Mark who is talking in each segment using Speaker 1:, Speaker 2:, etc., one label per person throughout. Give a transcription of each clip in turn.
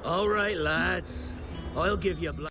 Speaker 1: All right, lads. I'll give you blood.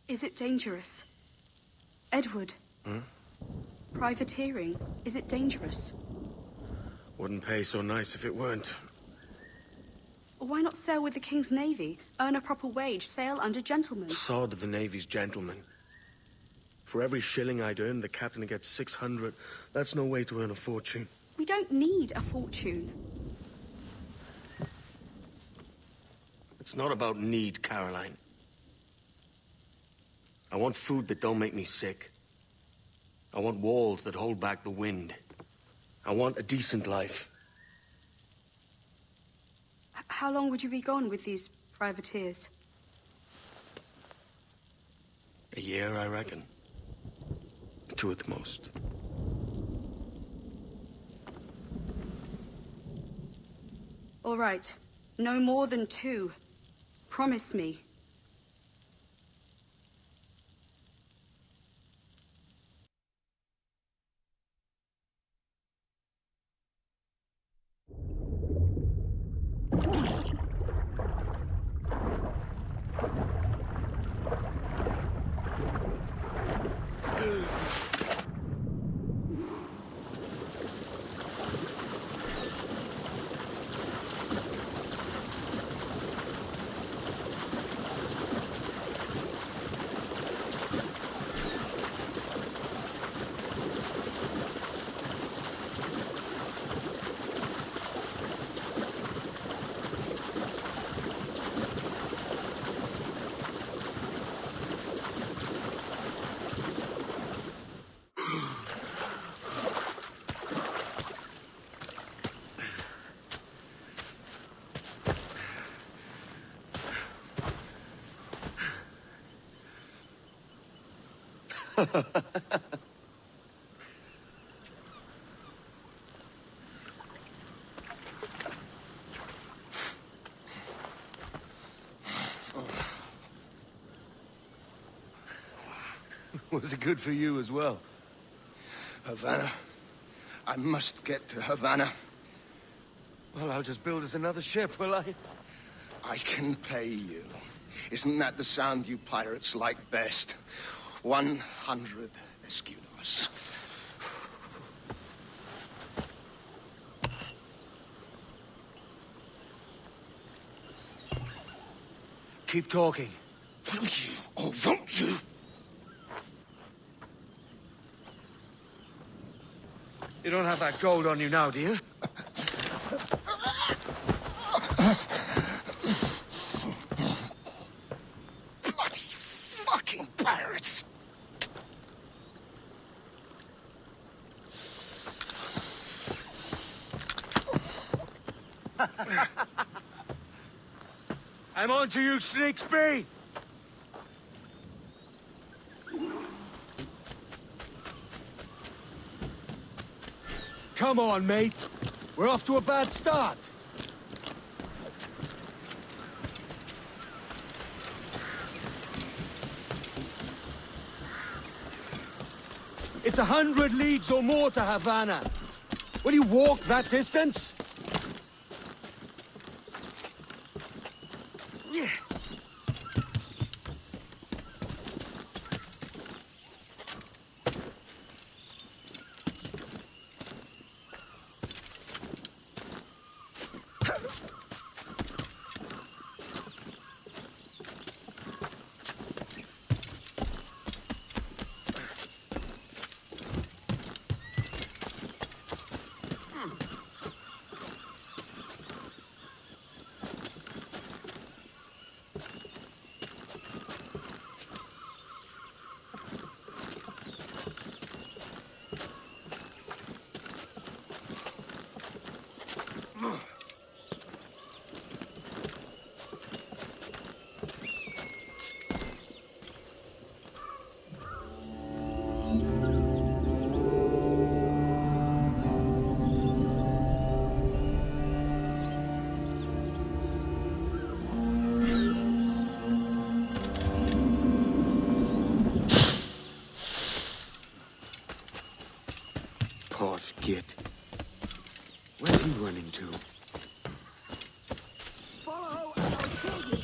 Speaker 2: Is it dangerous? Edward? Privateering, is it dangerous?
Speaker 3: Wouldn't pay so nice if it weren't.
Speaker 2: Why not sail with the King's Navy? Earn a proper wage, sail under gentlemen.
Speaker 3: Sod the Navy's gentlemen. For every shilling I'd earn, the captain gets 600. That's no way to earn a fortune.
Speaker 2: We don't need a fortune.
Speaker 3: It's not about need, Caroline. I want food that don't make me sick. I want walls that hold back the wind. I want a decent life.
Speaker 2: How long would you be gone with these privateers?
Speaker 3: A year, I reckon. 2 at the most.
Speaker 2: All right. No more than 2. Promise me.
Speaker 4: Was it good for you as well?
Speaker 5: Havana. I must get to Havana.
Speaker 4: Well, I'll just build us another ship, will I?
Speaker 5: I can pay you. Isn't that the sound you pirates like best? 100 escudos.
Speaker 4: Keep talking.
Speaker 5: Will you, or won't you?
Speaker 4: You don't have that gold on you now, do you?
Speaker 5: Bloody fucking pirates!
Speaker 4: I'm on to you, Snakesby! Come on, mate. We're off to a bad start. It's 100 leagues or more to Havana. Will you walk that distance? Yeah. Posh git. Where's he running to?
Speaker 1: Follow and I'll kill you.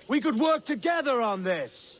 Speaker 4: We could work together on this!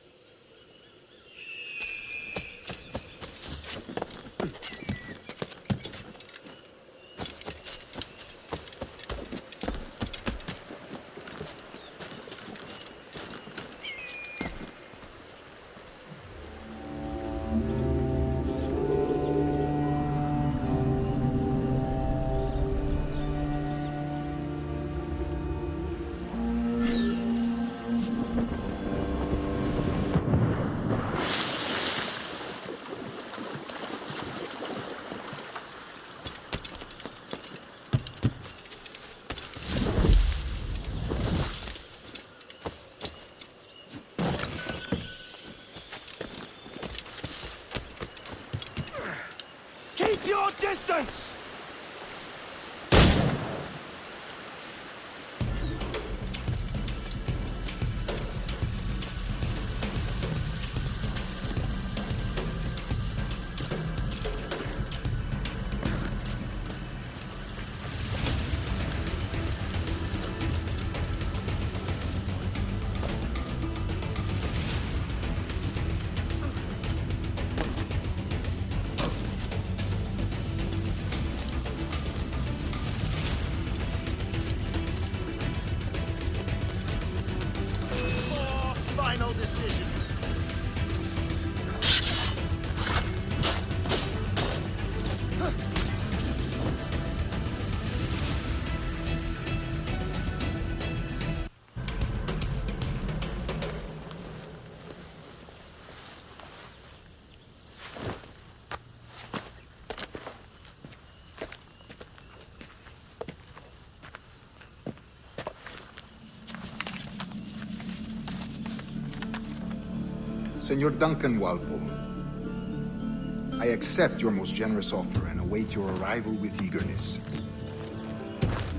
Speaker 5: Keep your distance! Final decision.
Speaker 6: Senor Duncan Walpole, I accept your most generous offer and await your arrival with eagerness.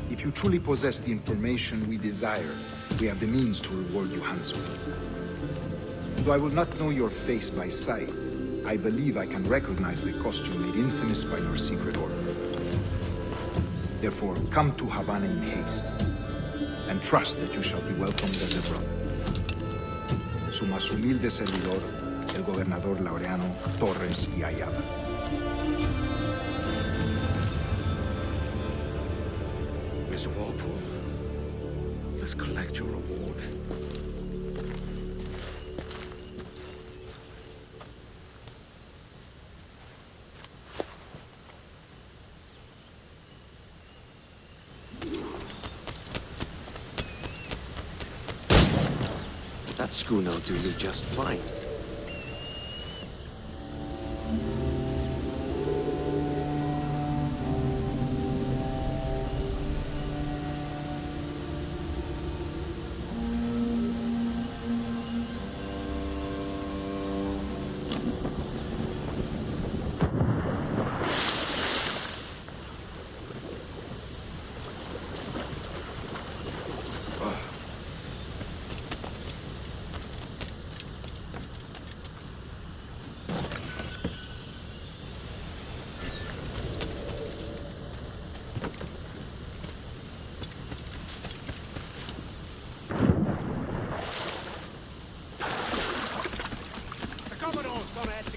Speaker 6: If you truly possess the information we desire, we have the means to reward you handsomely. Though I will not know your face by sight, I believe I can recognize the costume made infamous by your secret order. Therefore, come to Havana in haste, and trust that you shall be welcomed as a brother. Su más humilde servidor, el gobernador Laureano Torres y Ayala.
Speaker 3: Mr. Walpole, let's collect your reward. That schooner will do you just fine.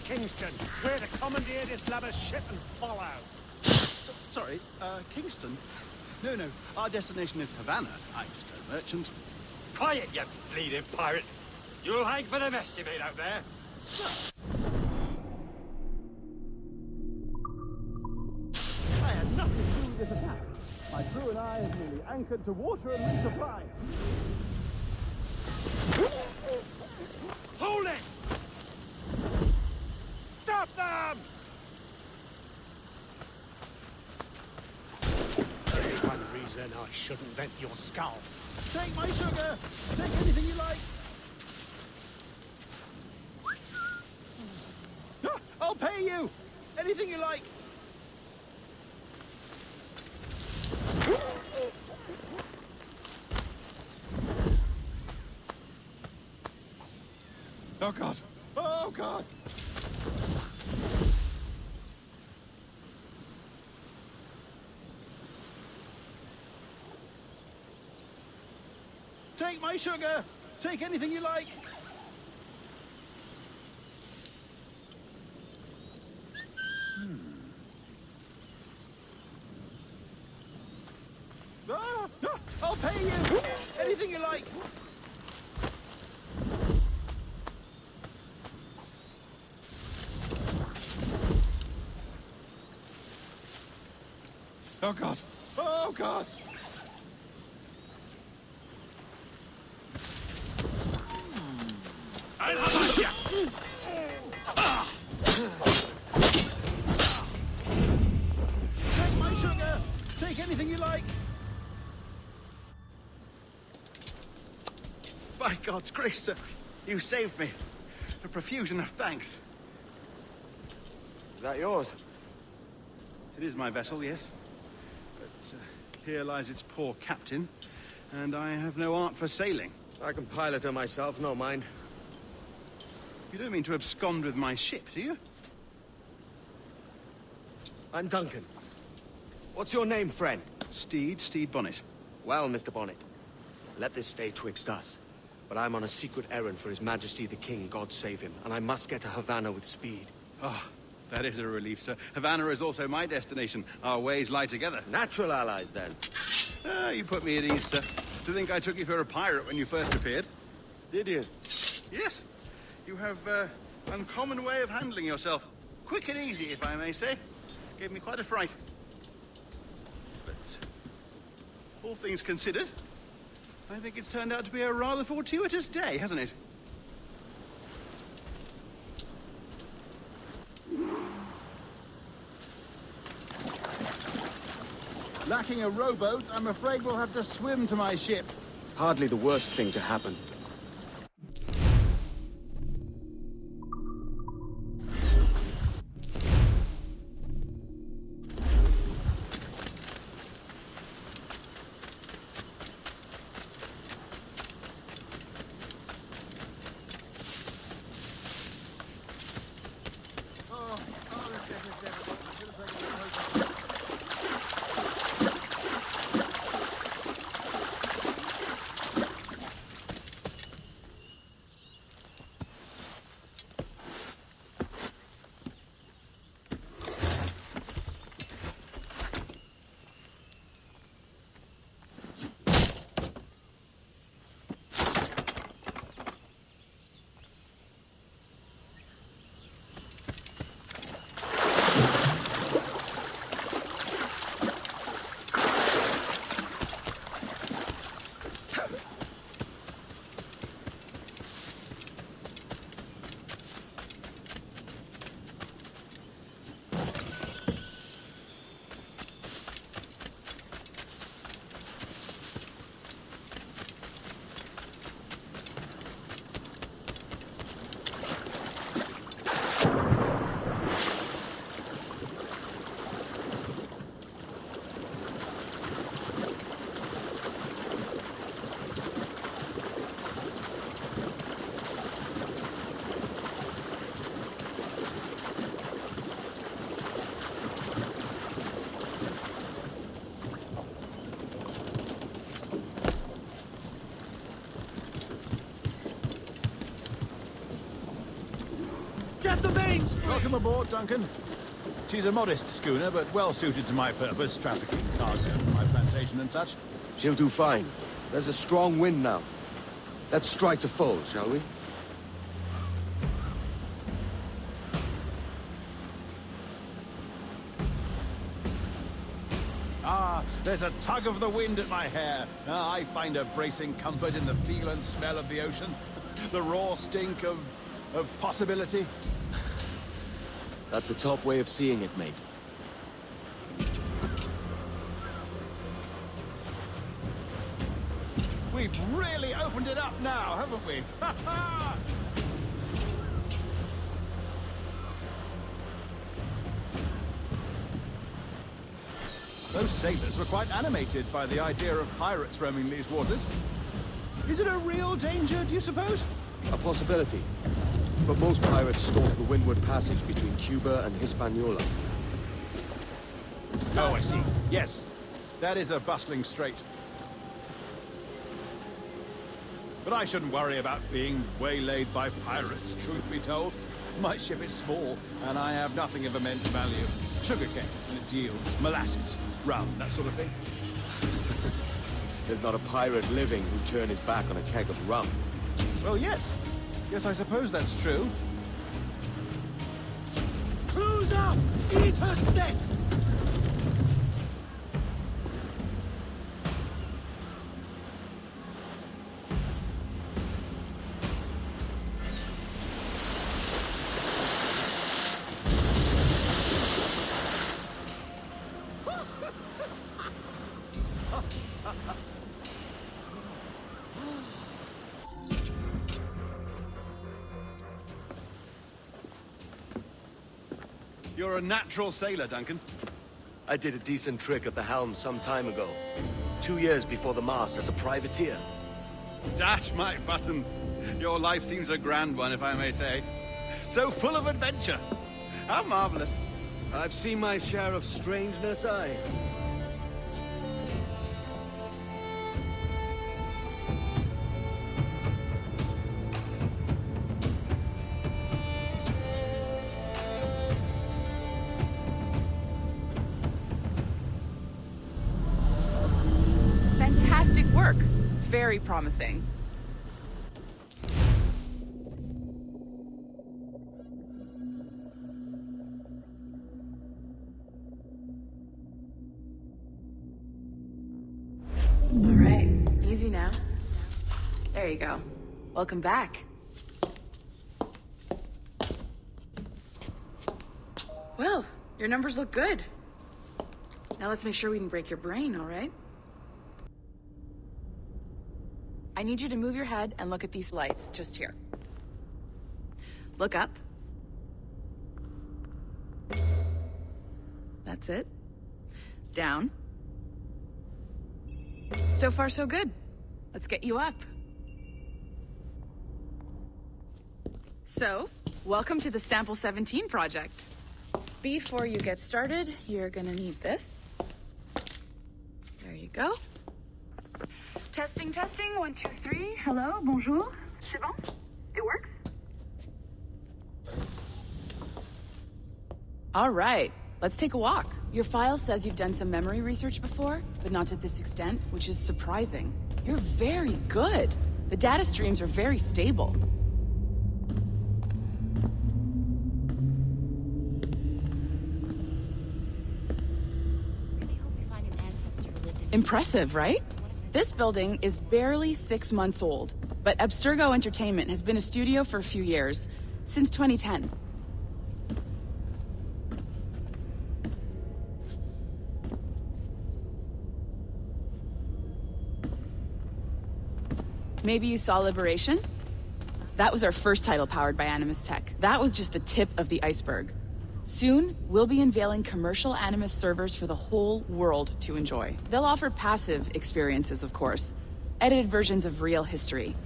Speaker 7: Kingston. We're to commandeer this lubber's ship and follow.
Speaker 8: Sorry, Kingston? No, our destination is Havana. I'm just a merchant.
Speaker 7: Quiet, you bleeding pirate. You'll hang for the mess you made out there.
Speaker 8: I had nothing to do with this attack. My crew and I have merely anchored to water and resupply.
Speaker 7: Hold it! Stop them! There's one reason I shouldn't vent your skull.
Speaker 8: Take my sugar! Take anything you like! I'll pay you! Anything you like! Oh God! Oh God! Take my sugar! Take anything you like. I'll pay you! Anything you like! Oh God! Oh God!
Speaker 7: I'll have you!
Speaker 8: Take my sugar! Take anything you like! By God's grace, sir, you saved me. A profusion of thanks.
Speaker 4: Is that yours?
Speaker 8: It is my vessel, yes. But here lies its poor captain, and I have no art for sailing.
Speaker 4: I can pilot her myself, no mind.
Speaker 8: You don't mean to abscond with my ship, do you?
Speaker 4: I'm Duncan. What's your name, friend?
Speaker 8: Steed Bonnet.
Speaker 3: Well, Mr. Bonnet, let this stay twixt us. But I'm on a secret errand for His Majesty the King, God save him, and I must get to Havana with speed.
Speaker 8: Ah, that is a relief, sir. Havana is also my destination. Our ways lie together.
Speaker 3: Natural allies, then.
Speaker 8: Ah, you put me at ease, sir. To think I took you for a pirate when you first appeared.
Speaker 3: Did you?
Speaker 8: Yes. You have uncommon way of handling yourself. Quick and easy, if I may say. Gave me quite a fright. But all things considered, I think it's turned out to be a rather fortuitous day, hasn't it? Lacking a rowboat, I'm afraid we'll have to swim to my ship.
Speaker 3: Hardly the worst thing to happen.
Speaker 8: Get the mains! Welcome aboard, Duncan. She's a modest schooner, but well suited to my purpose, trafficking cargo from my plantation and such.
Speaker 3: She'll do fine. There's a strong wind now. Let's strike to full, shall we?
Speaker 8: Ah, there's a tug of the wind at my hair. Ah, I find a bracing comfort in the feel and smell of the ocean. The raw stink of possibility.
Speaker 3: That's a top way of seeing it, mate.
Speaker 8: We've really opened it up now, haven't we? Ha ha! Those sailors were quite animated by the idea of pirates roaming these waters. Is it a real danger, do you suppose?
Speaker 3: A possibility. But most pirates stalk the windward passage between Cuba and Hispaniola.
Speaker 8: Oh, I see. Yes. That is a bustling strait. But I shouldn't worry about being waylaid by pirates, truth be told. My ship is small, and I have nothing of immense value. Sugarcane and its yield, molasses, rum, that sort of thing.
Speaker 3: There's not a pirate living who'd turn his back on a keg of rum.
Speaker 8: Well, yes. Yes, I suppose that's true.
Speaker 4: Crews up! Eat her sticks!
Speaker 8: You're a natural sailor, Duncan.
Speaker 3: I did a decent trick at the helm some time ago. 2 years before the mast as a privateer.
Speaker 8: Dash my buttons. Your life seems a grand one, if I may say. So full of adventure. How marvelous.
Speaker 3: I've seen my share of strangeness, aye.
Speaker 9: Fantastic work. Very promising. All right, easy now. There you go. Welcome back. Well, your numbers look good. Now let's make sure we can break your brain, all right? I need you to move your head and look at these lights just here. Look up. That's it. Down. So far, so good. Let's get you up. So, welcome to the Sample 17 project. Before you get started, you're gonna need this. There you go. Testing, testing, 1, 2, 3. Hello, bonjour. C'est bon? It works? All right, let's take a walk. Your file says you've done some memory research before, but not to this extent, which is surprising. You're very good. The data streams are very stable.
Speaker 10: Really hope we find an ancestor who lived in...
Speaker 9: Impressive, right? This building is barely 6 months old, but Abstergo Entertainment has been a studio for a few years, since 2010. Maybe you saw Liberation? That was our first title powered by Animus Tech. That was just the tip of the iceberg. Soon, we'll be unveiling commercial Animus servers for the whole world to enjoy. They'll offer passive experiences, of course, edited versions of real history,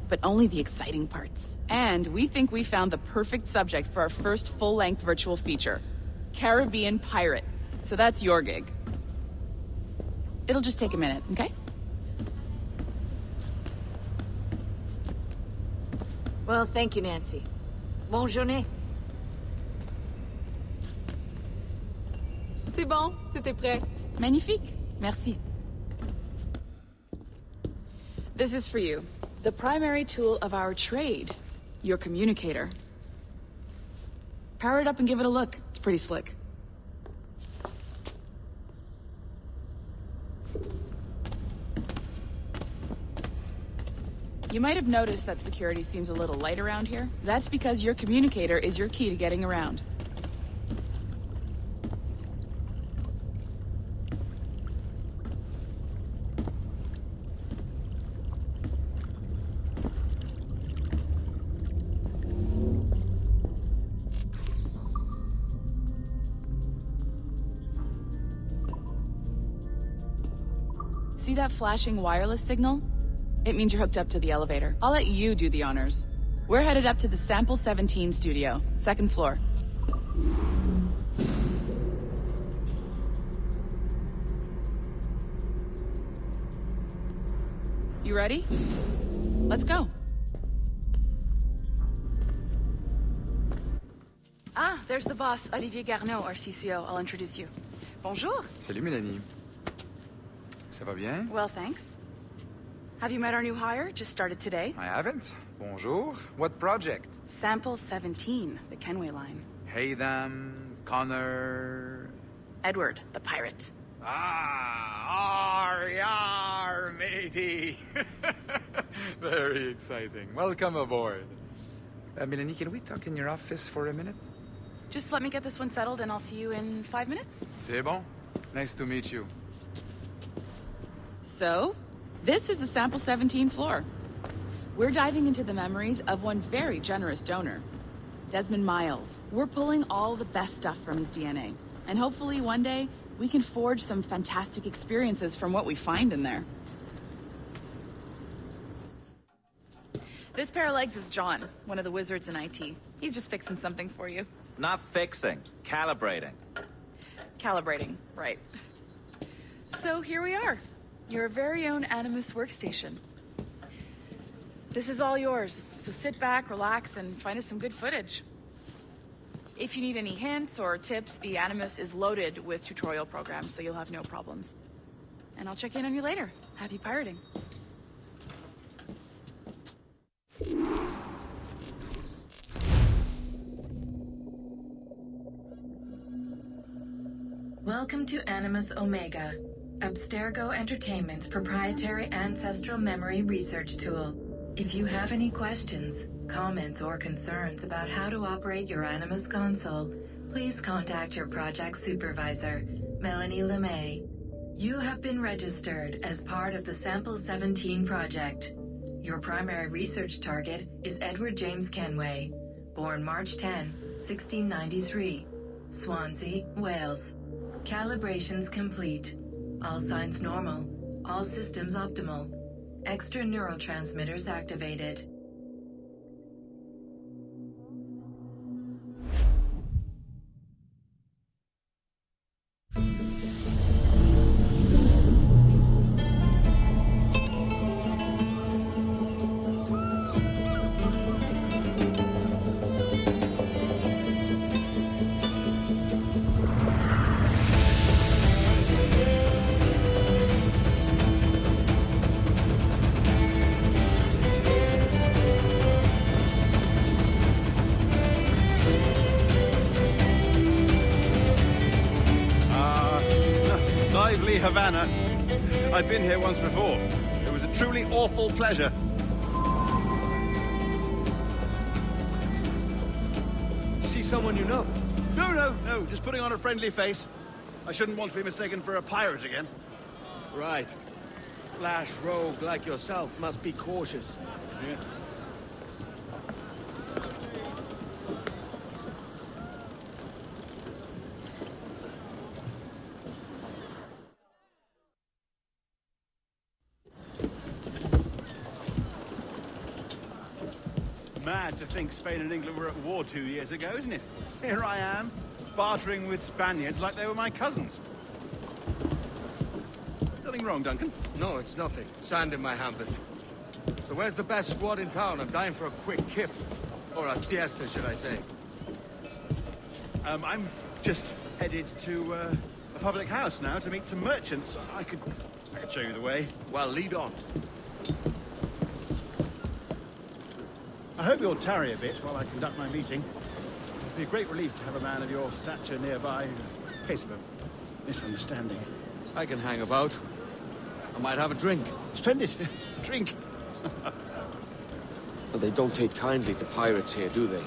Speaker 9: but only the exciting parts. And we think we found the perfect subject for our first full-length virtual feature, Caribbean Pirates. So that's your gig. It'll just take a minute, okay?
Speaker 10: Well, thank you, Nancy. Bonne journée.
Speaker 9: C'est bon, tout est prêt. Magnifique. Merci. This is for you. The primary tool of our trade. Your communicator. Power it up and give it a look. It's pretty slick. You might have noticed that security seems a little light around here. That's because your communicator is your key to getting around. See that flashing wireless signal? It means you're hooked up to the elevator. I'll let you do the honors. We're headed up to the Sample 17 studio, 2nd floor. You ready? Let's go. Ah, there's the boss, Olivier Garneau, our CCO. I'll introduce you. Bonjour.
Speaker 11: Salut Mélanie. Ça va bien?
Speaker 9: Well, thanks. Have you met our new hire? Just started today.
Speaker 11: I haven't. Bonjour. What project?
Speaker 9: Sample 17, the Kenway line.
Speaker 11: Haytham, Connor...
Speaker 9: Edward, the pirate.
Speaker 11: Ah, yar, matey. Very exciting. Welcome aboard. Mélanie, can we talk in your office for a minute?
Speaker 9: Just let me get this one settled and I'll see you in 5 minutes.
Speaker 11: C'est bon. Nice to meet you.
Speaker 9: So, this is the Sample 17 floor. We're diving into the memories of one very generous donor, Desmond Miles. We're pulling all the best stuff from his DNA. And hopefully one day, we can forge some fantastic experiences from what we find in there. This pair of legs is John, one of the wizards in IT. He's just fixing something for you.
Speaker 12: Not fixing, calibrating.
Speaker 9: Calibrating, right. So here we are, your very own Animus workstation. This is all yours, so sit back, relax, and find us some good footage. If you need any hints or tips, the Animus is loaded with tutorial programs, so you'll have no problems. And I'll check in on you later. Happy pirating.
Speaker 13: Welcome to Animus Omega, Abstergo Entertainment's proprietary ancestral memory research tool. If you have any questions, comments, or concerns about how to operate your Animus console, please contact your project supervisor, Melanie LeMay. You have been registered as part of the Sample 17 project. Your primary research target is Edward James Kenway, born March 10, 1693, Swansea, Wales. Calibrations complete. All signs normal. All systems optimal. Extra neurotransmitters activated.
Speaker 8: Lively Havana. I've been here once before. It was a truly awful pleasure.
Speaker 3: See someone you know?
Speaker 8: No, just putting on a friendly face. I shouldn't want to be mistaken for a pirate again.
Speaker 3: Right. Flash rogue like yourself must be cautious.
Speaker 8: Yeah. Mad to think Spain and England were at war 2 years ago, isn't it? Here I am, bartering with Spaniards like they were my cousins. Nothing wrong, Duncan?
Speaker 3: No, it's nothing. Sand in my hampers. So where's the best squad in town? I'm dying for a quick kip. Or a siesta, should I say.
Speaker 8: I'm just headed to a public house now to meet some merchants. I could show you the way.
Speaker 3: Well, lead on.
Speaker 8: I hope you'll tarry a bit while I conduct my meeting. It'd be a great relief to have a man of your stature nearby in case of a misunderstanding.
Speaker 3: I can hang about. I might have a drink.
Speaker 8: Splendid. Drink.
Speaker 3: But they don't take kindly to pirates here, do they?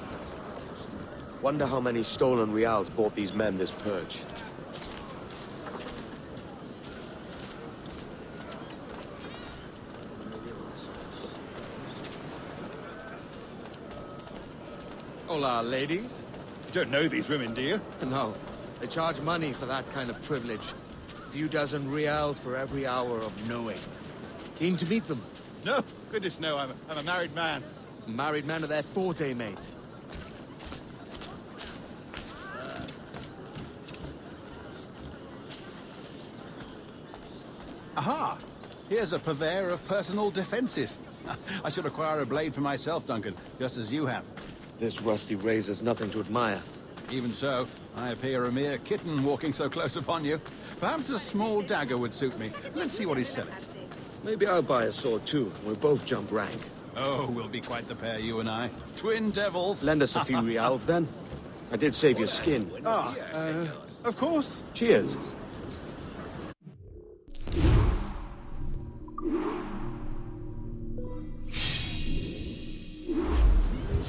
Speaker 3: Wonder how many stolen reals bought these men this purge. Hola, ladies.
Speaker 8: You don't know these women, do you?
Speaker 3: No. They charge money for that kind of privilege. A few dozen reals for every hour of knowing. Keen to meet them?
Speaker 8: No. Goodness, no. I'm a married man.
Speaker 3: Married men are their forte, mate.
Speaker 8: Aha! Here's a purveyor of personal defenses. I should acquire a blade for myself, Duncan, just as you have.
Speaker 3: This rusty razor's nothing to admire.
Speaker 8: Even so, I appear a mere kitten walking so close upon you. Perhaps a small dagger would suit me. Let's see what he's selling.
Speaker 3: Maybe I'll buy a sword too. We'll both jump rank.
Speaker 8: Oh, we'll be quite the pair, you and I. Twin devils.
Speaker 3: Lend us a few reals then. I did save your skin.
Speaker 8: Of course.
Speaker 3: Cheers.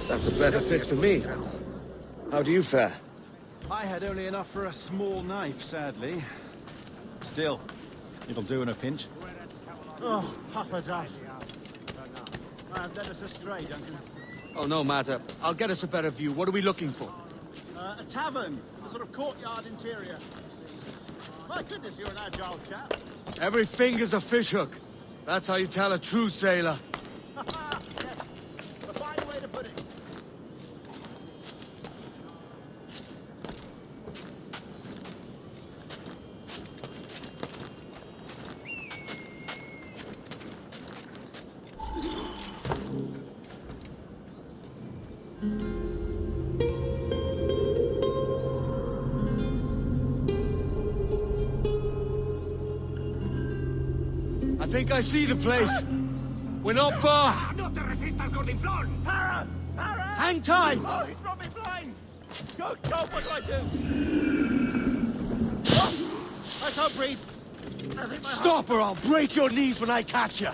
Speaker 3: That's a better fit for me. How do you fare?
Speaker 8: I had only enough for a small knife, sadly. Still, it'll do in a pinch.
Speaker 4: Oh, Pufferduff. I've led us astray, Duncan.
Speaker 3: Oh, no matter. I'll get us a better view. What are we looking for?
Speaker 4: A tavern, a sort of courtyard interior. My goodness, you're an agile chap.
Speaker 3: Every finger's a fishhook. That's how you tell a true sailor.
Speaker 4: Yes, a fine way to put it.
Speaker 3: I think I see the place. We're not far.
Speaker 7: No te resistas, gordinflón! Para! Para!
Speaker 3: Hang tight!
Speaker 7: Oh, he's brought me blind! Go, what do I do?
Speaker 4: I can't breathe. I think my
Speaker 3: Stop or I'll break your knees when I catch you.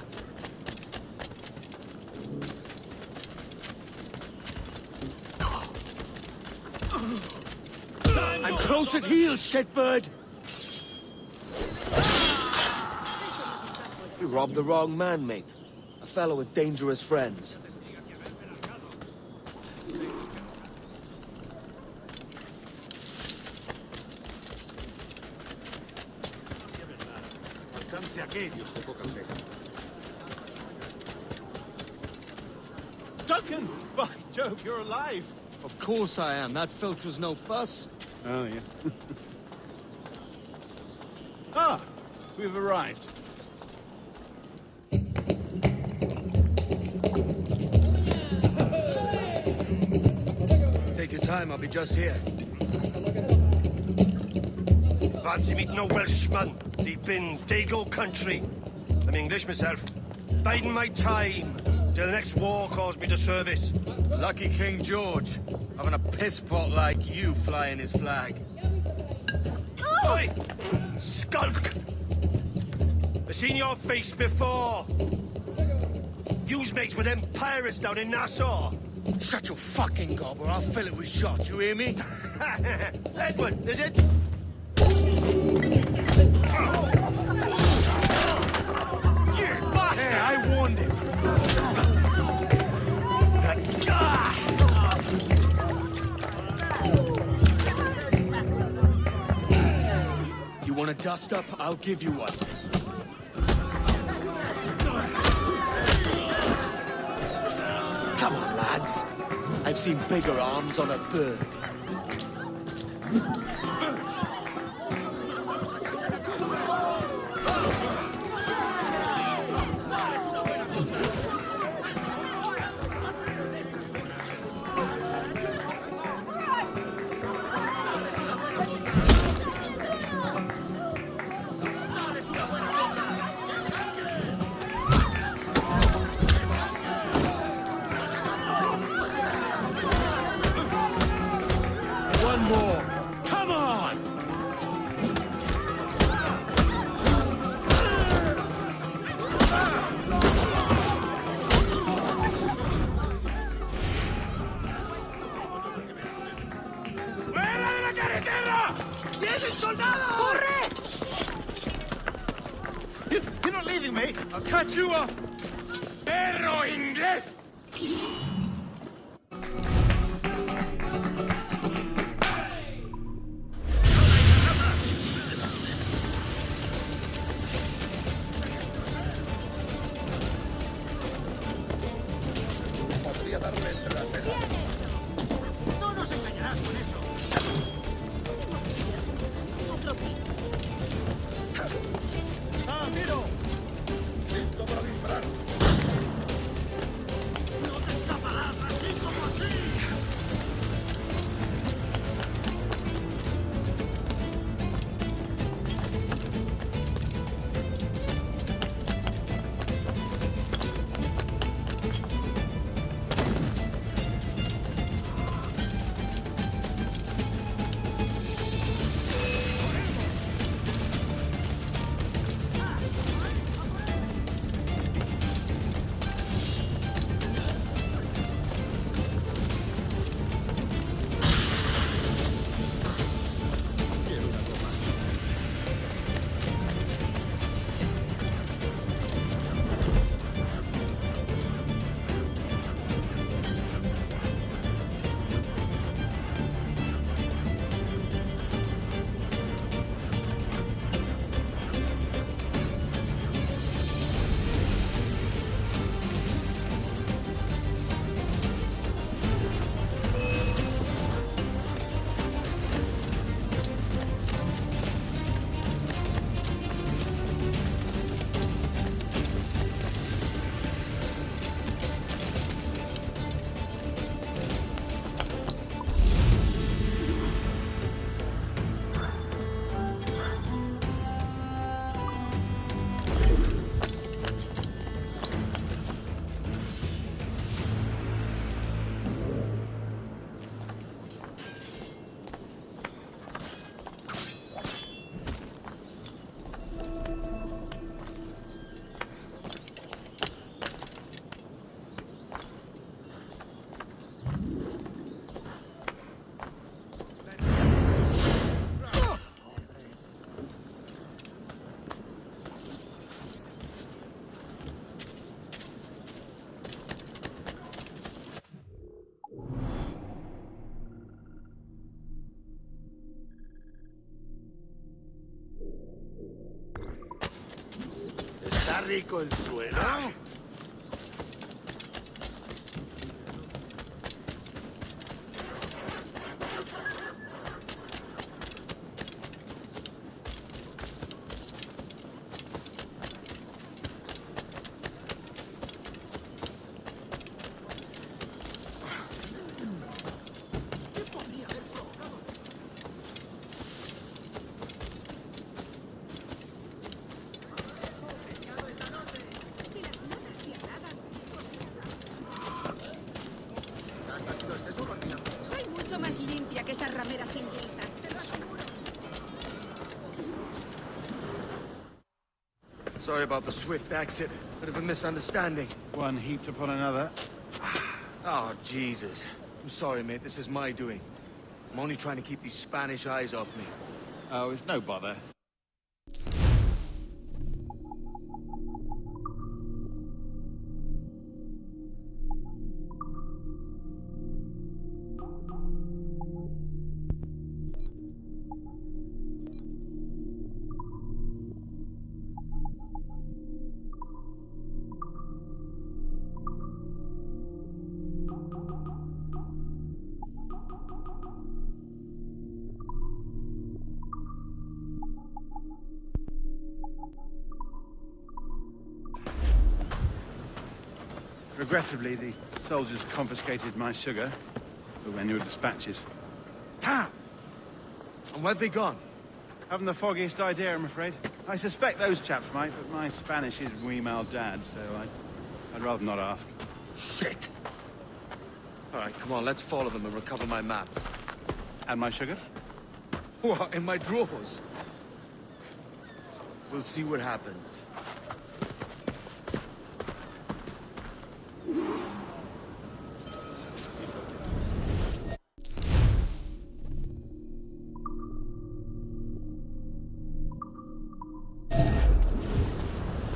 Speaker 3: I'm close at heel, shitbird. You robbed the wrong man, mate. A fellow with dangerous friends.
Speaker 4: Duncan! By Jove, you're alive!
Speaker 3: Of course I am. That filch was no fuss.
Speaker 4: Oh, yes. Ah! We've arrived.
Speaker 3: Take your time, I'll be just here.
Speaker 5: Fancy meeting a Welshman deep in Dago country. I'm English myself. Biding my time till the next war calls me to service.
Speaker 3: Lucky King George, having a piss pot like you flying his flag.
Speaker 5: Oi! Skulk! I've seen your face before. You's mates with them pirates down in Nassau.
Speaker 3: Shut your fucking gob or I'll fill it with shot, you hear me?
Speaker 5: Edward, is it?
Speaker 3: Hey, I warned him. You want a dust up? I'll give you one. Come on, lads. I've seen bigger arms on a bird. One more. Come on!
Speaker 7: ¡Fuera de la carretera! ¡Vienen soldados! ¡Corre!
Speaker 4: You're not leaving me!
Speaker 3: I'll catch you up!
Speaker 7: ¡Perro inglés!
Speaker 4: No nos engañarás con eso. Ah, miro. Listo para disparar.
Speaker 5: ¿Está rico el suelo?
Speaker 1: Soy mucho más limpia que esas rameras inglesas, te lo aseguro.
Speaker 3: Sorry about the swift exit. Bit of a misunderstanding.
Speaker 8: One heaped upon another.
Speaker 3: Oh, Jesus. I'm sorry, mate. This is my doing. I'm only trying to keep these Spanish eyes off me.
Speaker 8: Oh, it's no bother. Regrettably, the soldiers confiscated my sugar for when your dispatches.
Speaker 3: Damn! And where've they gone?
Speaker 8: Haven't the foggiest idea, I'm afraid. I suspect those chaps might, but my Spanish is muy mal dad, so I'd rather not ask.
Speaker 3: Shit! All right, come on, let's follow them and recover my maps.
Speaker 8: And my sugar?
Speaker 3: What, in my drawers? We'll see what happens.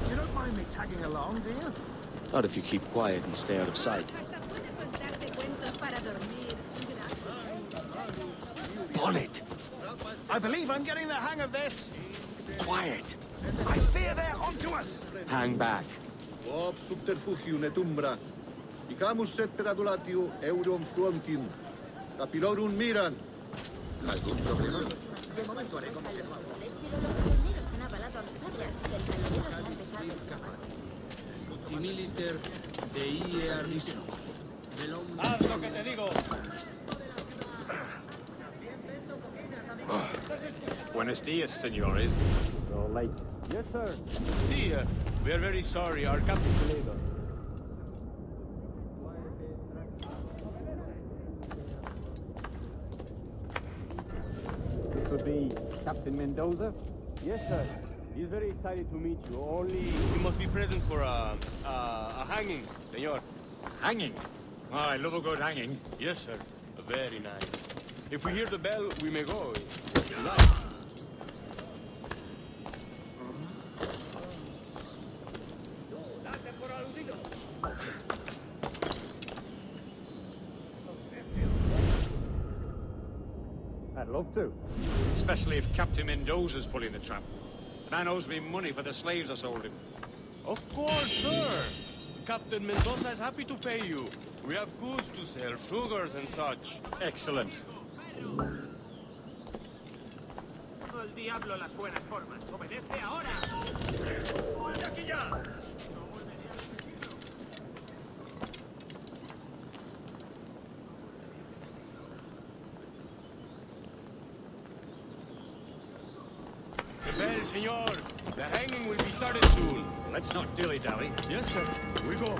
Speaker 4: You don't mind me tagging along, do you?
Speaker 3: Not if you keep quiet and stay out of sight.
Speaker 1: Hasta puede contarte cuentos para dormir.
Speaker 3: Bonnet!
Speaker 8: I believe I'm getting the hang of this.
Speaker 3: Quiet!
Speaker 8: I fear they're onto us.
Speaker 3: Hang back.
Speaker 14: Ob subterfugium et umbra. Icamus et peradulatium eurum frontin. Capilorum miran. ¿Algún problema? De momento haré como que no.
Speaker 10: Pero los pioneros han avalado a mi padre, así que el canonero ya ha empezado.
Speaker 4: Similiter de ie arriso.
Speaker 8: Haz lo que te digo.
Speaker 7: Buenos dias, senores. You're late.
Speaker 3: Yes, sir. See, we are very sorry. Our captain delayed us.
Speaker 7: This would be Captain Mendoza?
Speaker 3: Yes, sir. He's very excited to meet you. Only he must be present for a hanging, senor.
Speaker 7: Hanging? Oh, I love a good hanging.
Speaker 3: Yes, sir. Very nice. If we hear the bell, we may go.
Speaker 7: I'd love to. Especially if Captain Mendoza's pulling the trap. And I owes me money for the slaves I sold him.
Speaker 3: Of course, sir. Captain Mendoza is happy to pay you. We have goods to sell, sugars and such.
Speaker 7: Excellent.
Speaker 15: El diablo las buenas formas. ¡Obedece ahora! ¡Vuelve aquí ya!
Speaker 3: The bell, senor. The hanging will be started soon.
Speaker 7: Let's not dilly-dally.
Speaker 3: Yes, sir. We go.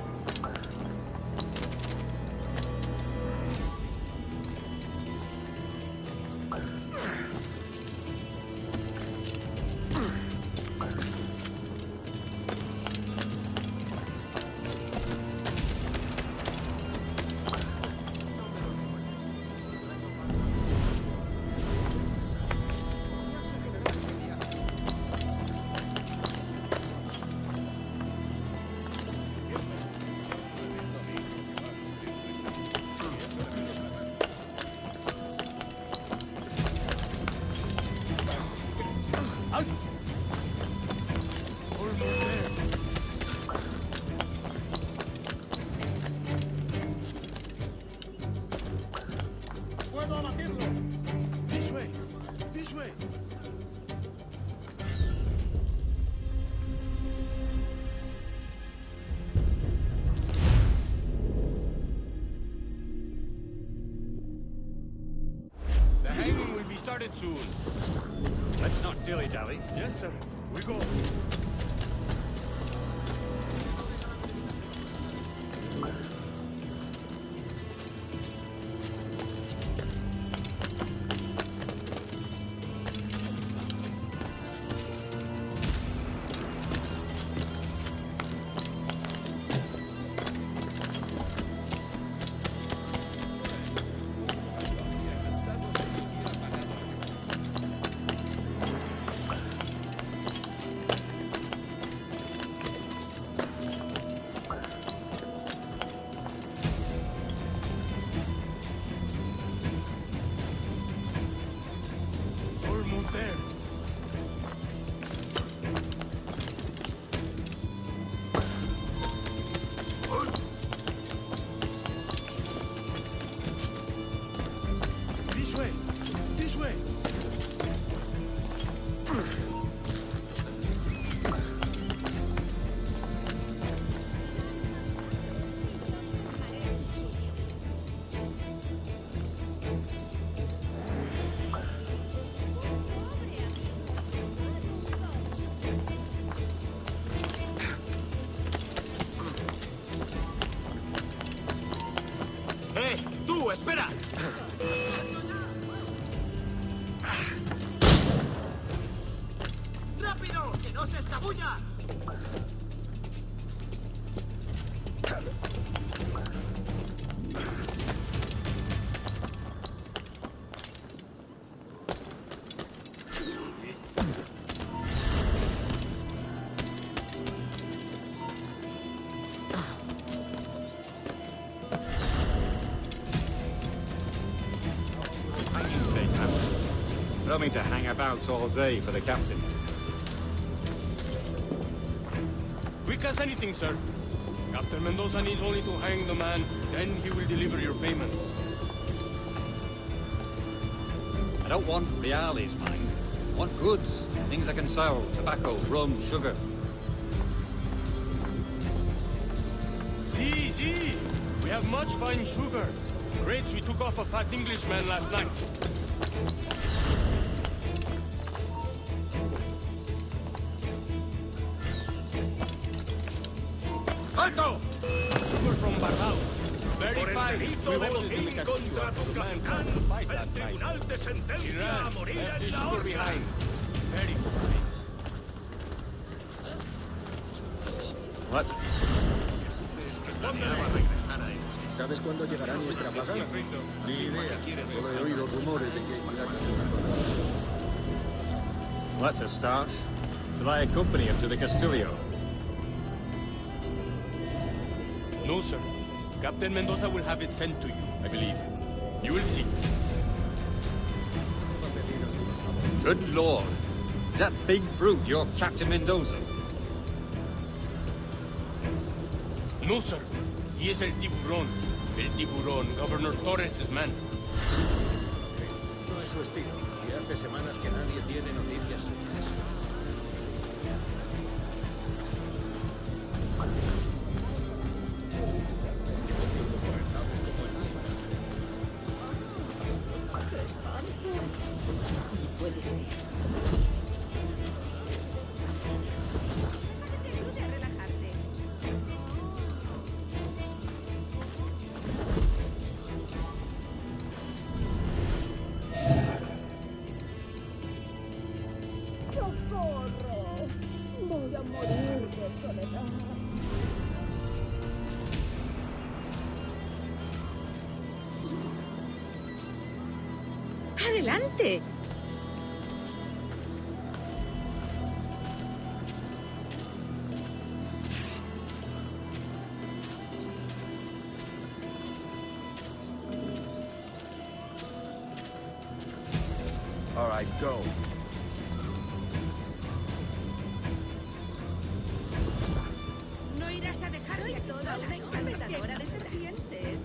Speaker 5: it soon.
Speaker 7: Let's not dilly-dally.
Speaker 5: Yes, sir. We go. Almost there. This way. This way.
Speaker 15: ¡Tú, espera! ¡Rápido! ¡Que no se escabulla!
Speaker 7: Hanging take, man. I don't mean to hang about all day for the captain.
Speaker 5: Quick as anything, sir. Captain Mendoza needs only to hang the man, then he will deliver your payment.
Speaker 7: I don't want reales, mind. I want goods. Things I can sell. Tobacco, rum, sugar.
Speaker 5: See. We have much fine sugar. Crates we took off a fat Englishman last night.
Speaker 15: ¡Alto!
Speaker 5: Sugar from Barbados. Very
Speaker 15: Por el
Speaker 5: fine.
Speaker 15: delito
Speaker 5: We
Speaker 15: de
Speaker 5: hold it in the
Speaker 15: botín
Speaker 5: castillo
Speaker 15: contra
Speaker 5: after
Speaker 15: tu
Speaker 5: the man
Speaker 15: capitán,
Speaker 5: started the fight
Speaker 15: el
Speaker 5: last night.
Speaker 15: tribunal te
Speaker 5: He
Speaker 15: sentencia a
Speaker 5: ran,
Speaker 15: morir
Speaker 5: left
Speaker 15: en
Speaker 5: his
Speaker 15: la
Speaker 5: sugar
Speaker 15: horca.
Speaker 5: behind. Very fine.
Speaker 7: Let's...
Speaker 14: ¿Sabes cuándo llegará nuestra paga? Ni idea. Solo he oído rumores de que es pirata.
Speaker 7: Let's a start. Shall I accompany him to the Castillo?
Speaker 5: No, sir. Captain Mendoza will have it sent to you, I believe. You will see.
Speaker 7: Good lord. Is that big brute your Captain Mendoza?
Speaker 5: No, sir. He is el tiburón. El tiburón, Governor Torres' man.
Speaker 14: No es su estilo. Y hace semanas que nadie tiene noticias suyas.
Speaker 1: ¡Qué espanto! No puede ser. Te ayude a relajarte. ¡Socorro! Voy a morir de soledad. ¡Adelante!
Speaker 3: All right, go.
Speaker 1: No irás a dejarme aquí toda una encantadora de serpientes.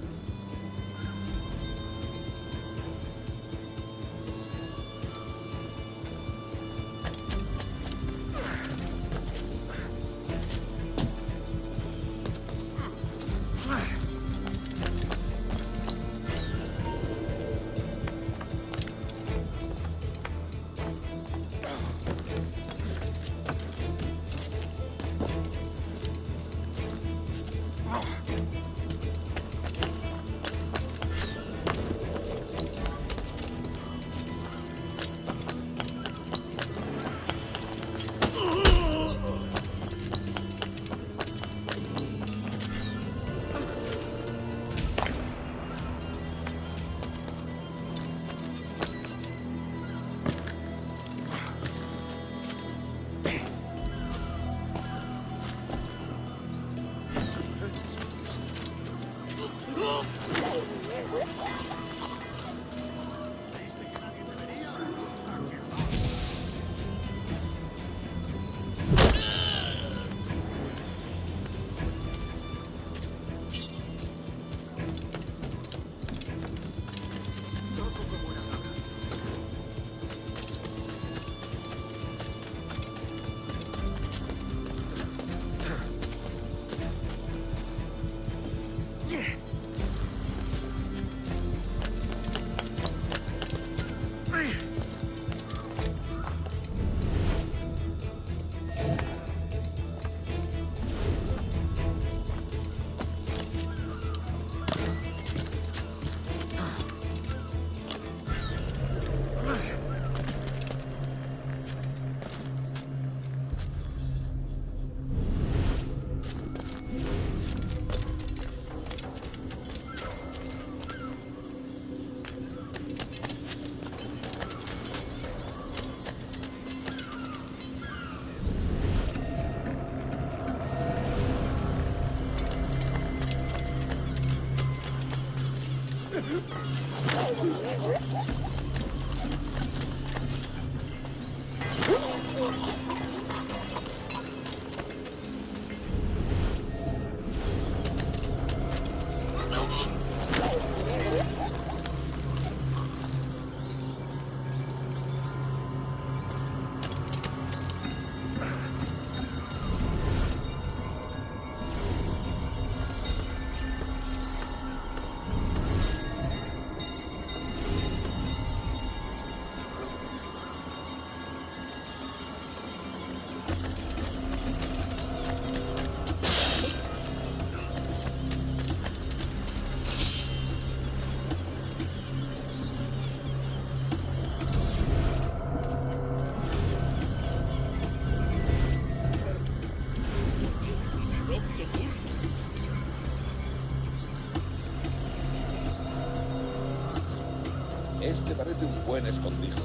Speaker 16: Este parece un buen escondrijo.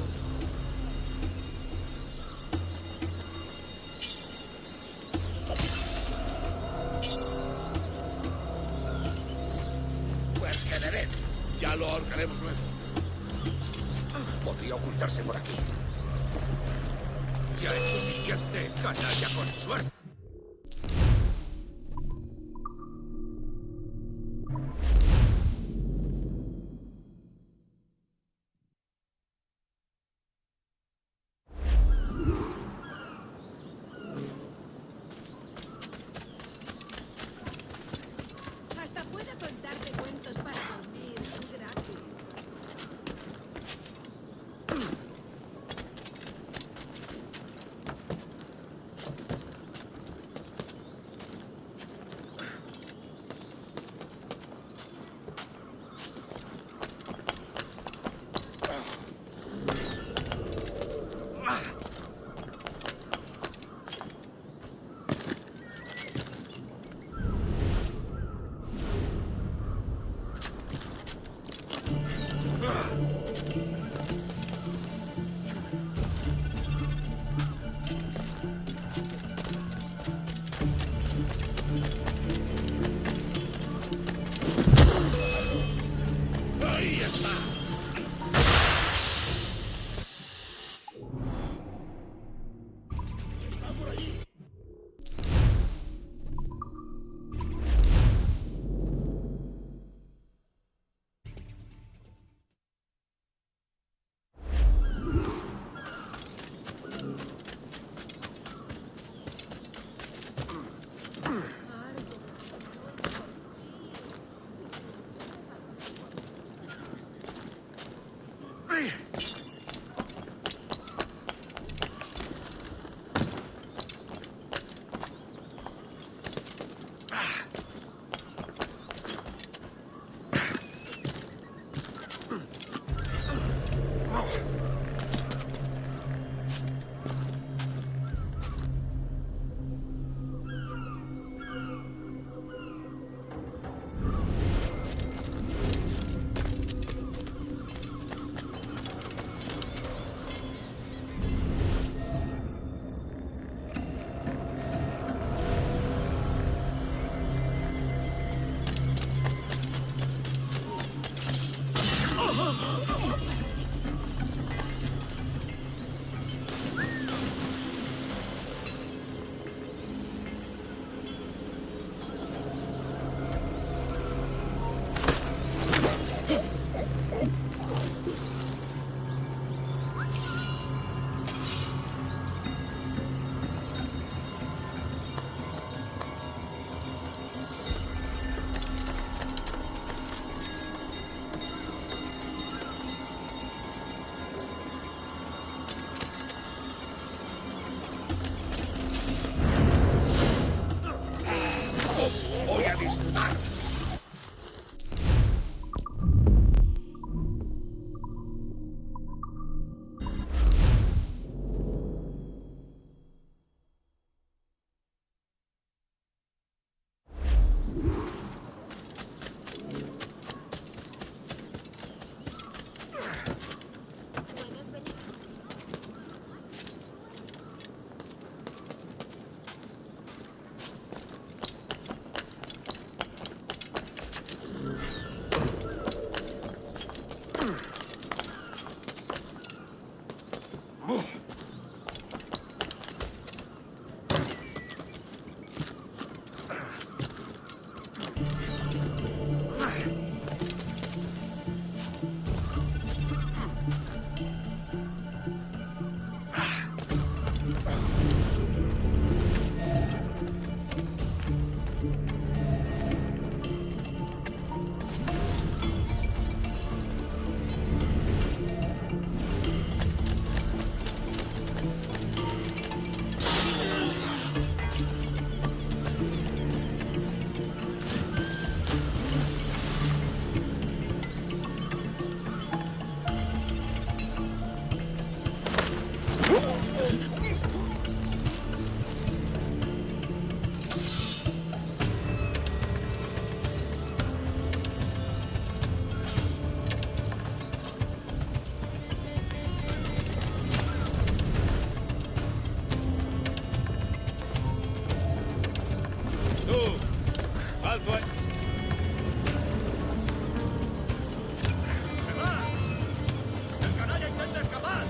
Speaker 14: Pues que le den. Ya lo ahorcaremos luego.
Speaker 16: Podría ocultarse por aquí.
Speaker 14: Ya es suficiente, canalla con suerte.
Speaker 1: Hasta puedo contarte cuentos para dormir gratis.
Speaker 7: alto, eh. ¡Se va! ¡El canalla intenta escapar!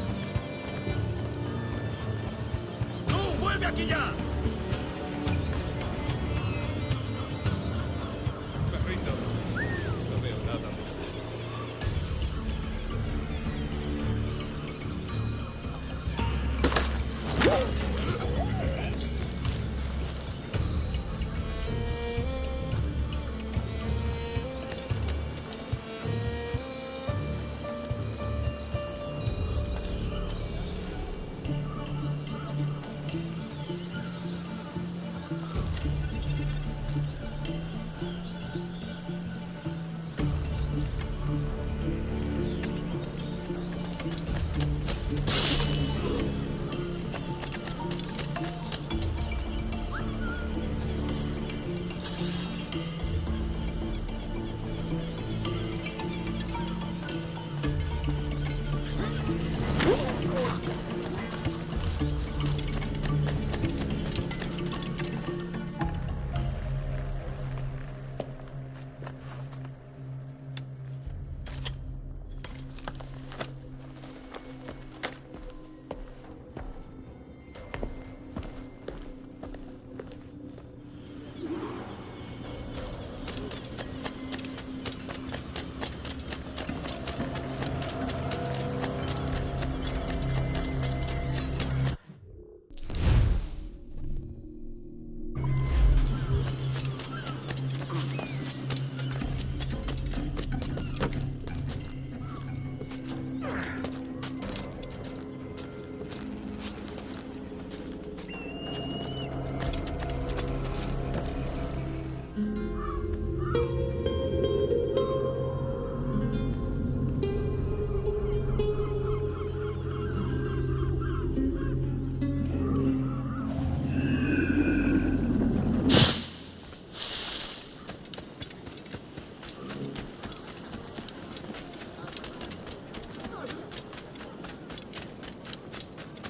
Speaker 7: ¡Tú, vuelve aquí ya! Me rindo. No veo nada.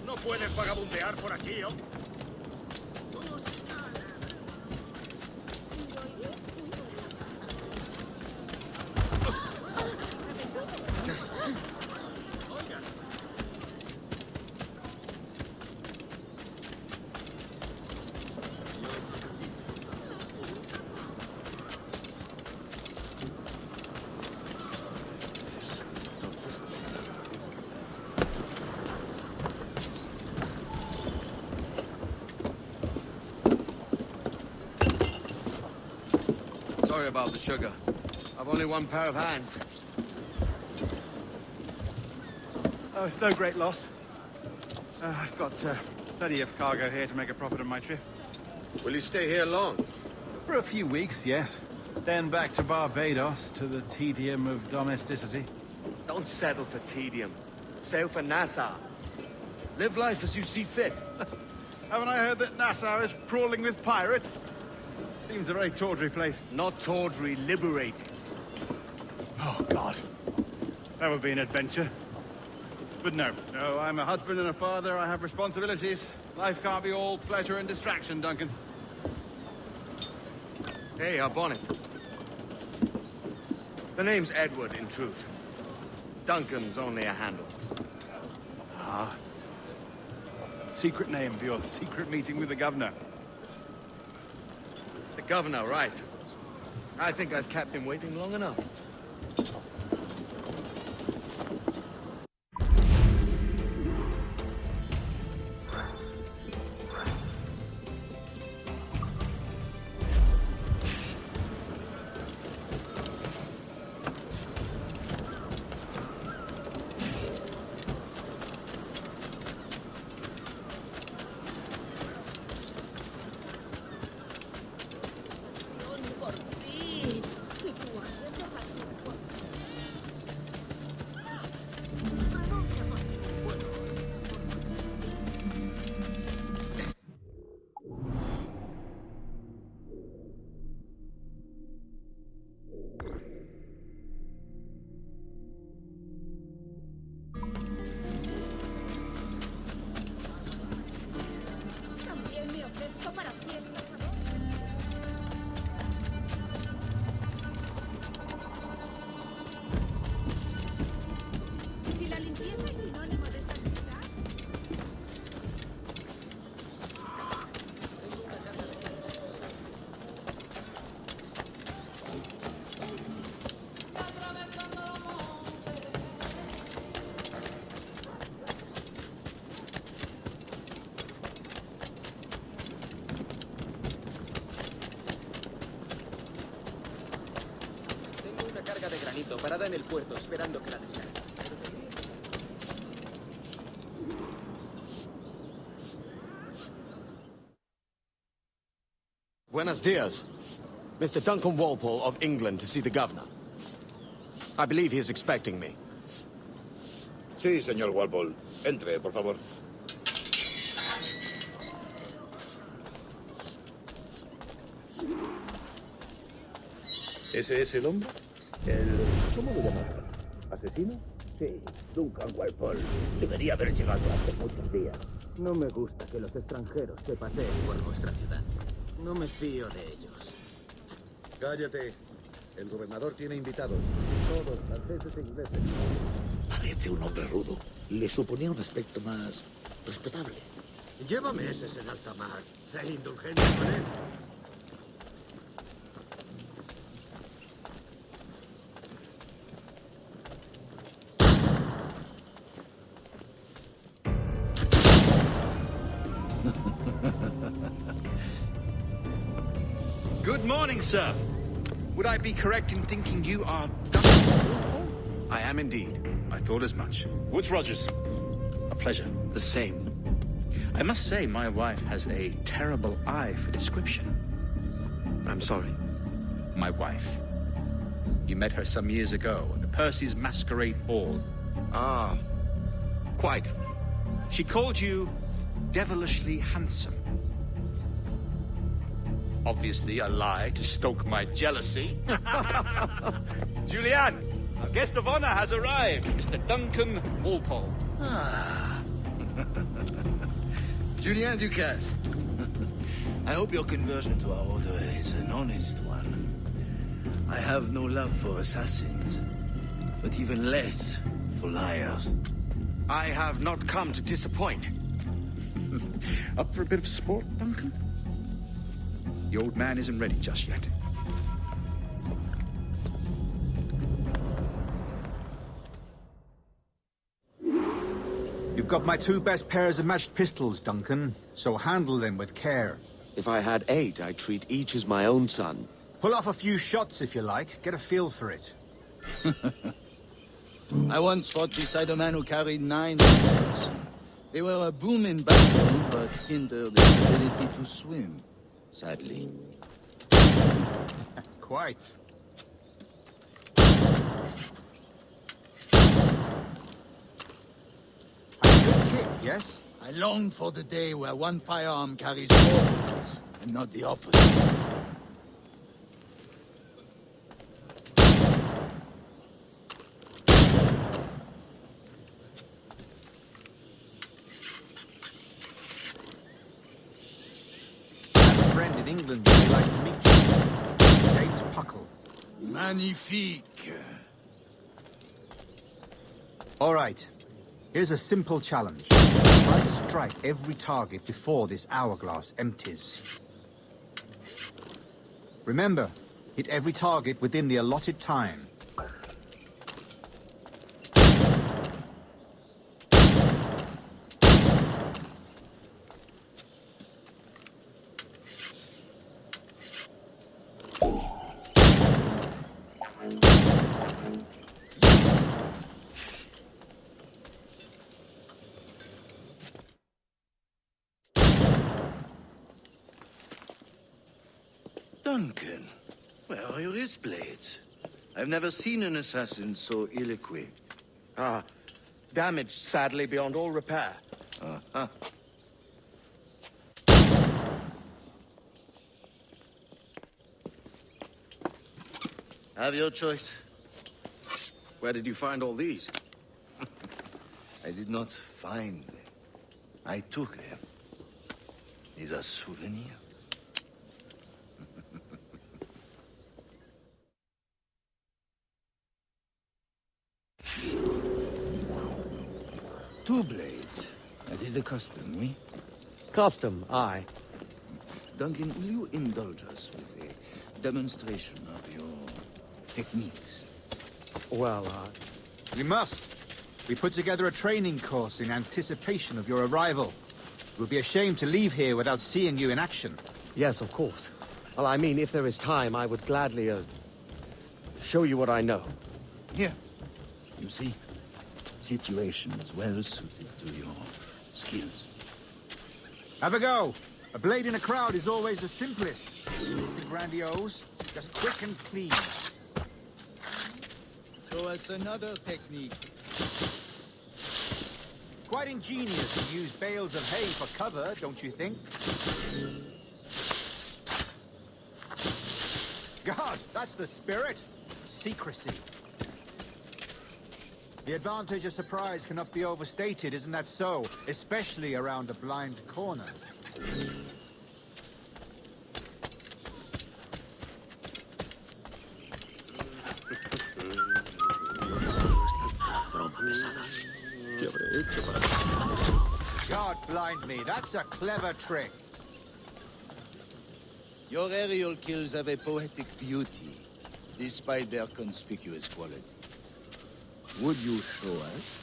Speaker 7: No pueden vagabundear por aquí, ¿o?
Speaker 3: Sorry about the sugar. I've only one pair of hands.
Speaker 8: Oh, it's no great loss. I've got plenty of cargo here to make a profit on my trip.
Speaker 3: Will you stay here long?
Speaker 8: For a few weeks, yes. Then back to Barbados, to the tedium of domesticity.
Speaker 3: Don't settle for tedium. Sail for Nassau. Live life as you see fit.
Speaker 8: Haven't I heard that Nassau is crawling with pirates? Seems a very tawdry place.
Speaker 3: Not tawdry, liberated.
Speaker 8: Oh, God. That would be an adventure. But no, I'm a husband and a father. I have responsibilities. Life can't be all pleasure and distraction, Duncan.
Speaker 3: Hey, our bonnet. The name's Edward, in truth. Duncan's only a handle.
Speaker 8: Ah. Secret name for your secret meeting with the governor.
Speaker 3: The governor, right. I think I've kept him waiting long enough.
Speaker 17: carga de granito parada en el puerto esperando que la descargue.
Speaker 3: Buenos dias. Mr. Duncan Walpole of England to see the governor. I believe he is expecting me.
Speaker 16: Sí, señor Walpole. Entre, por favor. ¿Ese es el hombre? ¿Cómo lo llaman? ¿Asesino? Sí, Duncan Walpole. Debería haber llegado hace muchos días.
Speaker 17: No me gusta que los extranjeros se paseen por nuestra ciudad. No me fío de ellos.
Speaker 14: Cállate. El gobernador tiene invitados. Todos franceses e ingleses.
Speaker 16: Parece un hombre rudo. Le suponía un aspecto más respetable.
Speaker 17: Lleva meses en alta mar. Sé indulgente con él.
Speaker 8: Good morning, sir. Would I be correct in thinking you are Duncan?
Speaker 3: I am indeed.
Speaker 11: I thought as much. Woods Rogers. A pleasure.
Speaker 3: The same.
Speaker 11: I must say, my wife has a terrible eye for description.
Speaker 3: I'm sorry.
Speaker 11: My wife. You met her some years ago at the Percy's Masquerade Ball.
Speaker 3: Ah, quite.
Speaker 8: She called you devilishly handsome. Obviously a lie to stoke my jealousy. Julianne, our guest of honor has arrived, Mr. Duncan Walpole.
Speaker 18: Ah. Julien Ducasse. I hope your conversion to our order is an honest one. I have no love for assassins, but even less for liars.
Speaker 3: I have not come to disappoint.
Speaker 11: Up for a bit of sport, Duncan? The old man isn't ready just yet.
Speaker 19: You've got my 2 best pairs of matched pistols, Duncan, so handle them with care.
Speaker 3: If I had 8, I'd treat each as my own son.
Speaker 19: Pull off a few shots if you like, get a feel for it.
Speaker 18: I once fought beside a man who carried 9 rifles. They were a boom in battle, but hindered his ability to swim, sadly.
Speaker 19: Quite. A good kick, yes?
Speaker 18: I long for the day where one firearm carries 4 bullets, and not the opposite.
Speaker 19: In England, they'd like to meet you. James Puckle.
Speaker 18: Magnifique.
Speaker 19: All right. Here's a simple challenge. Try to strike every target before this hourglass empties. Remember, hit every target within the allotted time.
Speaker 18: Duncan, where are your wrist blades? I've never seen an assassin so ill-equipped.
Speaker 3: Ah, damaged sadly beyond all repair.
Speaker 18: Uh-huh. Have your choice.
Speaker 3: Where did you find all these?
Speaker 18: I did not find them. I took them. These are souvenirs. Two blades, as is the custom, oui?
Speaker 3: Custom, aye.
Speaker 18: Duncan, will you indulge us with a demonstration of your techniques?
Speaker 3: Well,
Speaker 19: You must. We put together a training course in anticipation of your arrival. It would be a shame to leave here without seeing you in action.
Speaker 3: Yes, of course. Well, I mean, if there is time, I would gladly, show you what I know.
Speaker 18: Here. You see? Situation is well suited to your skills.
Speaker 19: Have a go. A blade in a crowd is always the simplest. Nothing grandiose, just quick and clean.
Speaker 18: Show us another technique.
Speaker 19: Quite ingenious to use bales of hay for cover, don't you think? God, that's the spirit. Secrecy. The advantage of surprise cannot be overstated, isn't that so? Especially around a blind corner. God blind me, that's a clever trick.
Speaker 18: Your aerial kills have a poetic beauty, despite their conspicuous quality. Would you show us?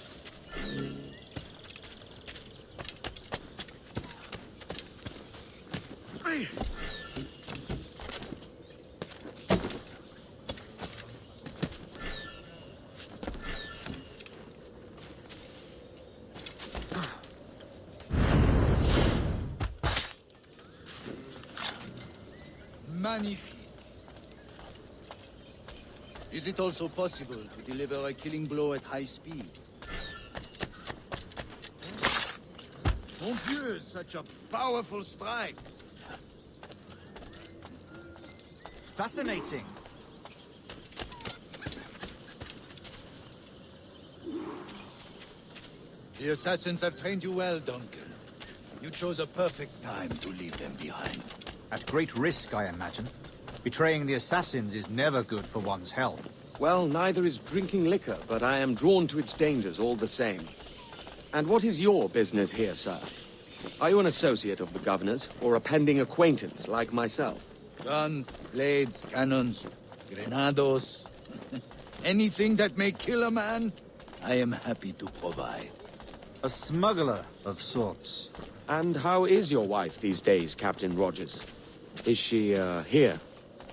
Speaker 18: Magnifique. Is it also possible to deliver a killing blow at high speed? Mon Dieu, such a powerful strike!
Speaker 19: Fascinating.
Speaker 18: The assassins have trained you well, Duncan. You chose a perfect time to leave them behind.
Speaker 19: At great risk, I imagine. Betraying the assassins is never good for one's health.
Speaker 3: Well, neither is drinking liquor, but I am drawn to its dangers all the same. And what is your business here, sir? Are you an associate of the governor's, or a pending acquaintance like myself?
Speaker 18: Guns, blades, cannons, grenados. Anything that may kill a man, I am happy to provide.
Speaker 19: A smuggler of sorts.
Speaker 3: And how is your wife these days, Captain Rogers? Is she, here,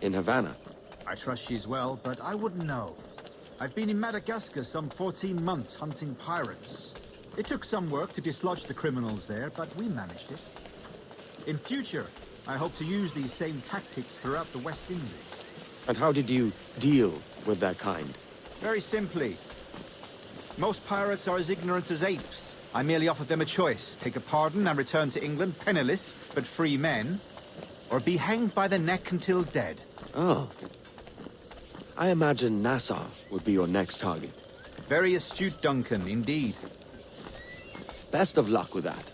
Speaker 3: in Havana?
Speaker 19: I trust she's well, but I wouldn't know. I've been in Madagascar some 14 months hunting pirates. It took some work to dislodge the criminals there, but we managed it. In future, I hope to use these same tactics throughout the West Indies.
Speaker 3: And how did you deal with that kind?
Speaker 19: Very simply. Most pirates are as ignorant as apes. I merely offered them a choice. Take a pardon and return to England penniless, but free men. Or be hanged by the neck until dead.
Speaker 3: Oh. I imagine Nassau would be your next target.
Speaker 19: Very astute, Duncan, indeed.
Speaker 3: Best of luck with that.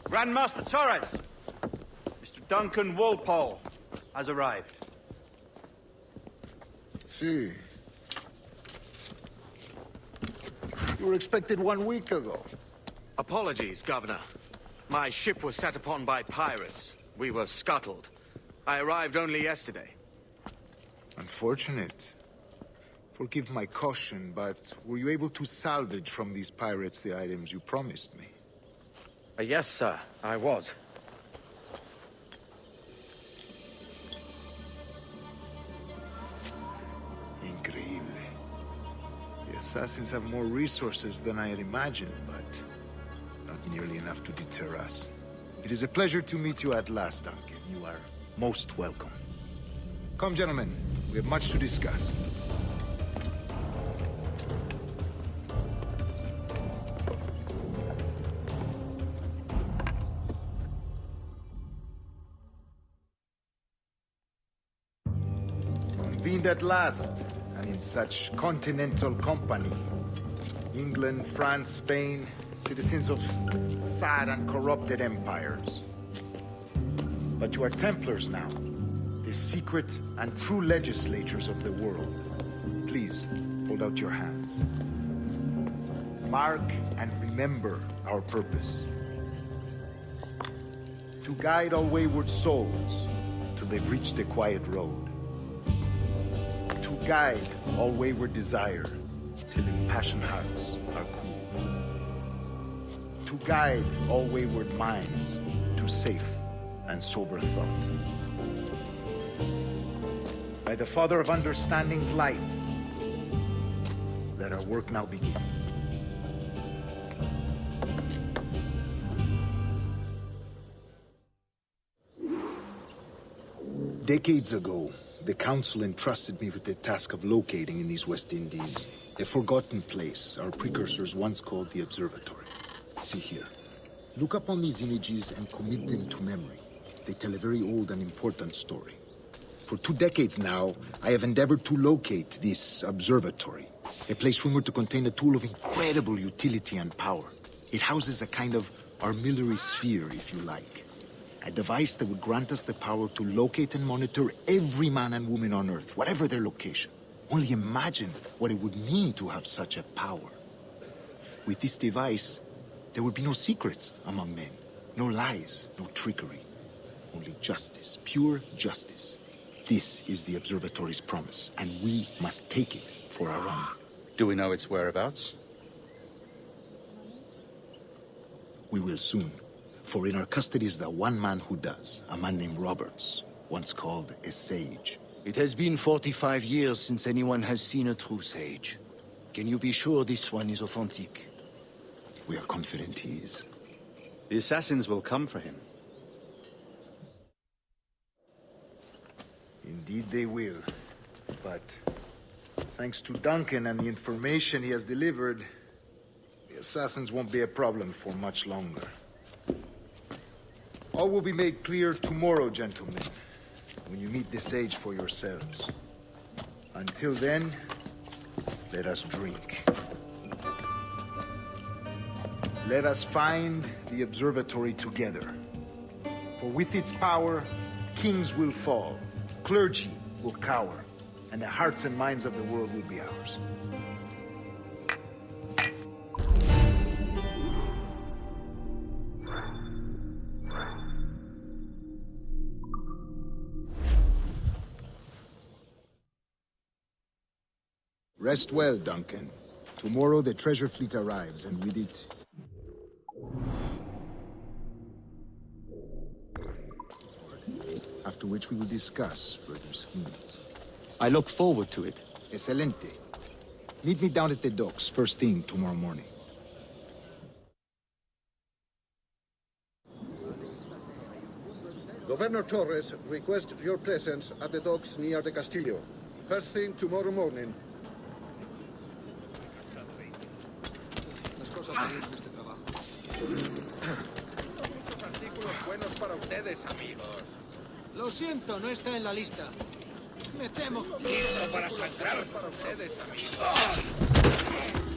Speaker 8: Grandmaster Torres! Mr. Duncan Walpole has arrived.
Speaker 14: See. You were expected 1 week ago.
Speaker 3: Apologies, Governor. My ship was set upon by pirates. We were scuttled. I arrived only yesterday.
Speaker 14: Unfortunate. Forgive my caution, but were you able to salvage from these pirates the items you promised me?
Speaker 3: Yes, sir, I was.
Speaker 14: Increíble. The assassins have more resources than I had imagined, but not nearly enough to deter us. It is a pleasure to meet you at last, Duncan. You are most welcome. Come, gentlemen. We have much to discuss. Convened at last, and in such continental company. England, France, Spain, citizens of sad and corrupted empires. But you are Templars now, the secret and true legislators of the world. Please, hold out your hands. Mark and remember our purpose. To guide all wayward souls till they've reached the quiet road. To guide all wayward desire till impassioned hearts are cool. To guide all wayward minds to safe and sober thought.
Speaker 6: By the Father of Understanding's light, let our work now begin. Decades ago, the Council entrusted me with the task of locating in these West Indies a forgotten place our precursors once called the Observatory. See here. Look up on these images and commit them to memory. They tell a very old and important story. For 2 decades now, I have endeavored to locate this observatory, a place rumored to contain a tool of incredible utility and power. It houses a kind of armillary sphere, if you like. A device that would grant us the power to locate and monitor every man and woman on Earth, whatever their location. Only imagine what it would mean to have such a power. With this device, there would be no secrets among men, no lies, no trickery. Only justice, pure justice. This is the Observatory's promise, and we must take it for our own.
Speaker 11: Do we know its whereabouts?
Speaker 6: We will soon. For in our custody is the one man who does, a man named Roberts, once called a sage.
Speaker 18: It has been 45 years since anyone has seen a true sage. Can you be sure this one is authentic?
Speaker 6: We are confident he is.
Speaker 11: The assassins will come for him.
Speaker 6: Indeed they will. But thanks to Duncan and the information he has delivered, the assassins won't be a problem for much longer. All will be made clear tomorrow, gentlemen, when you meet the sage for yourselves. Until then, let us drink. Let us find the observatory together. For with its power, kings will fall, clergy will cower, and the hearts and minds of the world will be ours. Rest well, Duncan. Tomorrow the treasure fleet arrives, and with it... after which we will discuss further schemes.
Speaker 3: I look forward to it.
Speaker 6: Excelente. Meet me down at the docks first thing tomorrow morning.
Speaker 20: Governor Torres requests your presence at the docks near the Castillo. First thing tomorrow morning.
Speaker 15: Artículos buenos para ustedes, amigos. Lo siento, no está en la lista. Me temo. Listo para sangrar para ustedes, amigos.